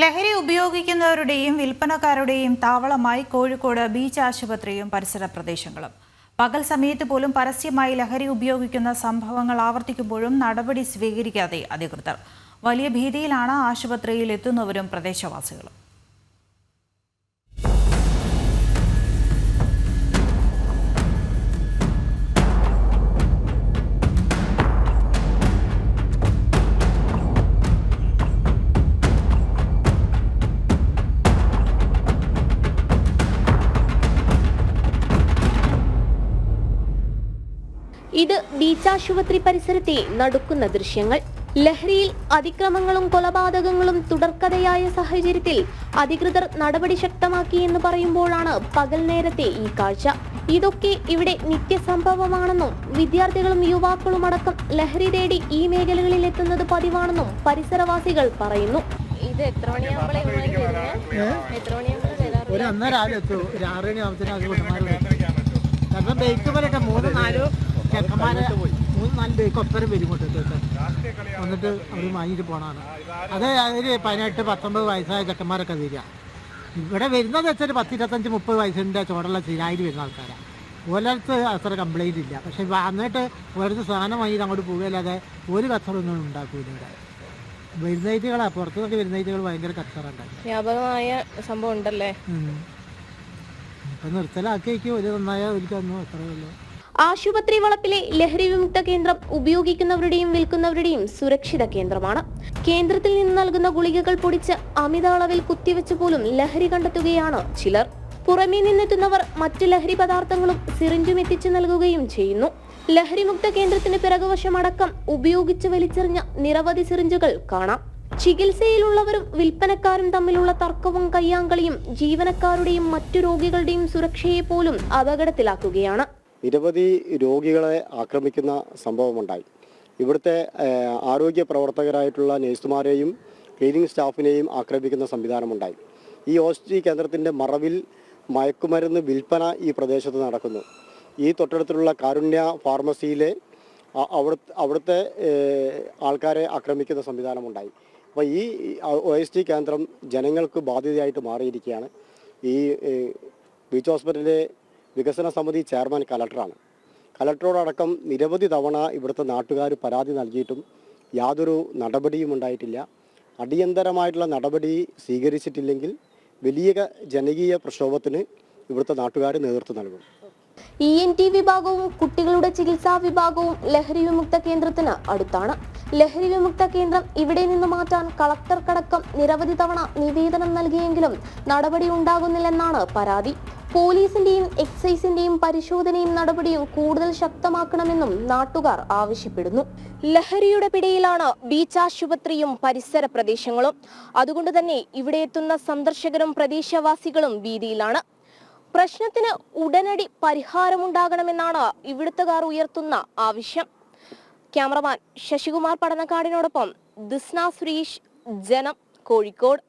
ലഹരി ഉപയോഗിക്കുന്നവരുടെയും വിൽപ്പനക്കാരുടെയും താവളമായി കോഴിക്കോട് ബീച്ച് ആശുപത്രിയും പരിസര പ്രദേശങ്ങളും. പകൽ സമയത്ത് പോലും പരസ്യമായി ലഹരി ഉപയോഗിക്കുന്ന സംഭവങ്ങൾ ആവർത്തിക്കുമ്പോഴും നടപടി സ്വീകരിക്കാതെ അധികൃതർ. വലിയ ഭീതിയിലാണ് ആശുപത്രിയിൽ എത്തുന്നവരും പ്രദേശവാസികളും. ഇത് ബീച്ച് ആശുപത്രി പരിസരത്തെ നടുക്കുന്ന ദൃശ്യങ്ങൾ. ലഹരിയിൽ അതിക്രമങ്ങളും കൊലപാതകങ്ങളും തുടർക്കഥയായ സാഹചര്യത്തിൽ അധികൃതർ നടപടി ശക്തമാക്കി എന്ന് പറയുമ്പോഴാണ് പകൽ നേരത്തെ ഈ കാഴ്ച. ഇതൊക്കെ ഇവിടെ നിത്യസംഭവമാണെന്നും വിദ്യാർത്ഥികളും യുവാക്കളും അടക്കം ലഹരി തേടി ഈ മേഖലകളിൽ എത്തുന്നത് പതിവാണെന്നും പരിസരവാസികൾ പറയുന്നു. ഇത് എത്ര ചെക്കന്മാരെ 3-4 ബൈക്ക് ഒപ്പരം വരും വന്നിട്ട് അവർ വാങ്ങിയിട്ട് പോകണമാണ്. അത് ഒരു 18-19 വയസ്സായ ചെക്കന്മാരൊക്കെ വരിക. ഇവിടെ വരുന്നത് വെച്ചാൽ 10-25-30 വയസ്സിൻ്റെ ചോടുള്ള സ്ഥിരമായിട്ട് വരുന്ന ആൾക്കാരാണ്. ഓരോരുത്ത് അത്ര കംപ്ലൈൻറ്റ് ഇല്ല. പക്ഷെ വന്നിട്ട് ഓരോരുത്തർ സാധനം വാങ്ങിയിട്ട് അങ്ങോട്ട് പോകുകയല്ലാതെ ഒരു കച്ചറൊന്നും ഉണ്ടാക്കില്ല. ഇവിടെ വരുന്നൈറ്റുകളാണ്, പുറത്തുനിന്നൊക്കെ വരുന്നൈറ്റുകൾ ഭയങ്കര കച്ചറുണ്ടായി. വ്യാപകമായ സംഭവം ഉണ്ടല്ലേ. ഇപ്പം നിർത്തലാക്കിയേക്കും ഒരു നന്നായ ഒരിക്കലും അത്രയല്ലോ. ആശുപത്രി വളപ്പിലെ ലഹരി വിമുക്ത കേന്ദ്രം ഉപയോഗിക്കുന്നവരുടെയും വിൽക്കുന്നവരുടെയും സുരക്ഷിത കേന്ദ്രമാണ്. കേന്ദ്രത്തിൽ നിന്ന് നൽകുന്ന ഗുളികകൾ പൊടിച്ച് അമിത അളവിൽ കുത്തിവെച്ച് പോലും ലഹരി കണ്ടെത്തുകയാണ് ചിലർ. പുറമേ നിന്നെത്തുന്നവർ മറ്റ് ലഹരി പദാർത്ഥങ്ങളും സിറിഞ്ചും എത്തിച്ചു നൽകുകയും ചെയ്യുന്നു. ലഹരിമുക്ത കേന്ദ്രത്തിന് പിറകുവശമടക്കം ഉപയോഗിച്ച് വലിച്ചെറിഞ്ഞ നിരവധി സിറിഞ്ചുകൾ കാണാം. ചികിത്സയിലുള്ളവരും വിൽപ്പനക്കാരും തമ്മിലുള്ള തർക്കവും കയ്യാങ്കളിയും ജീവനക്കാരുടെയും മറ്റു രോഗികളുടെയും സുരക്ഷയെ പോലും അപകടത്തിലാക്കുകയാണ്. നിരവധി രോഗികളെ ആക്രമിക്കുന്ന സംഭവമുണ്ടായി. ഇവിടുത്തെ ആരോഗ്യ പ്രവർത്തകരായിട്ടുള്ള നഴ്സുമാരെയും ക്ലീനിങ് സ്റ്റാഫിനെയും ആക്രമിക്കുന്ന സംവിധാനമുണ്ടായി. ഈ OST കേന്ദ്രത്തിൻ്റെ മറവിൽ മയക്കുമരുന്ന് വിൽപ്പന ഈ പ്രദേശത്ത് നടക്കുന്നു. ഈ തൊട്ടടുത്തുള്ള കാരുണ്യ ഫാർമസിയിലെ അവിടുത്തെ ആൾക്കാരെ ആക്രമിക്കുന്ന സംവിധാനമുണ്ടായി. അപ്പോൾ ഈ OST കേന്ദ്രം ജനങ്ങൾക്ക് ബാധ്യതയായിട്ട് മാറിയിരിക്കുകയാണ്. ഈ ബീച്ച് ഹോസ്പിറ്റലിലെ വികസന സമിതി ചെയർമാൻ കലക്ടറാണ്. കലക്ടറോടക്കം നിരവധി തവണ ഇവിടുത്തെ നാട്ടുകാർ പരാതി നൽകിയിട്ടും യാതൊരു നടപടിയും ഉണ്ടായിട്ടില്ല. അടിയന്തരമായിട്ടുള്ള നടപടി സ്വീകരിച്ചിട്ടില്ലെങ്കിൽ വലിയ ജനകീയ പ്രക്ഷോഭത്തിന് ഇവിടുത്തെ നാട്ടുകാർ നേതൃത്വം നൽകും. ENT വിഭാഗവും കുട്ടികളുടെ ചികിത്സാ വിഭാഗവും ലഹരി വിമുക്ത കേന്ദ്രത്തിന് അടുത്താണ്. ലഹരി വിമുക്ത കേന്ദ്രം ഇവിടെ നിന്ന് മാറ്റാൻ കളക്ടർക്കടക്കം നിരവധി തവണ നിവേദനം നൽകിയെങ്കിലും നടപടി ഉണ്ടാകുന്നില്ലെന്നാണ് പരാതി. പോലീസിന്റെയും എക്സൈസിന്റെയും പരിശോധനയും നടപടിയും കൂടുതൽ ശക്തമാക്കണമെന്നും നാട്ടുകാർ ആവശ്യപ്പെടുന്നു. ലഹരിയുടെ പിടിയിലാണ് ബീച്ച് ആശുപത്രിയും പരിസര പ്രദേശങ്ങളും. അതുകൊണ്ട് തന്നെ ഇവിടെ എത്തുന്ന സന്ദർശകരും പ്രദേശവാസികളും ഭീതിയിലാണ്. പ്രശ്നത്തിന് ഉടനടി പരിഹാരമുണ്ടാകണമെന്നാണ് ഇവിടുത്തുകാർ ഉയർത്തുന്ന ആവശ്യം. ക്യാമറമാൻ ശശികുമാർ പടന്നക്കാടിനോടൊപ്പം ദിസ്ന സുരേഷ്, ജനം, കോഴിക്കോട്.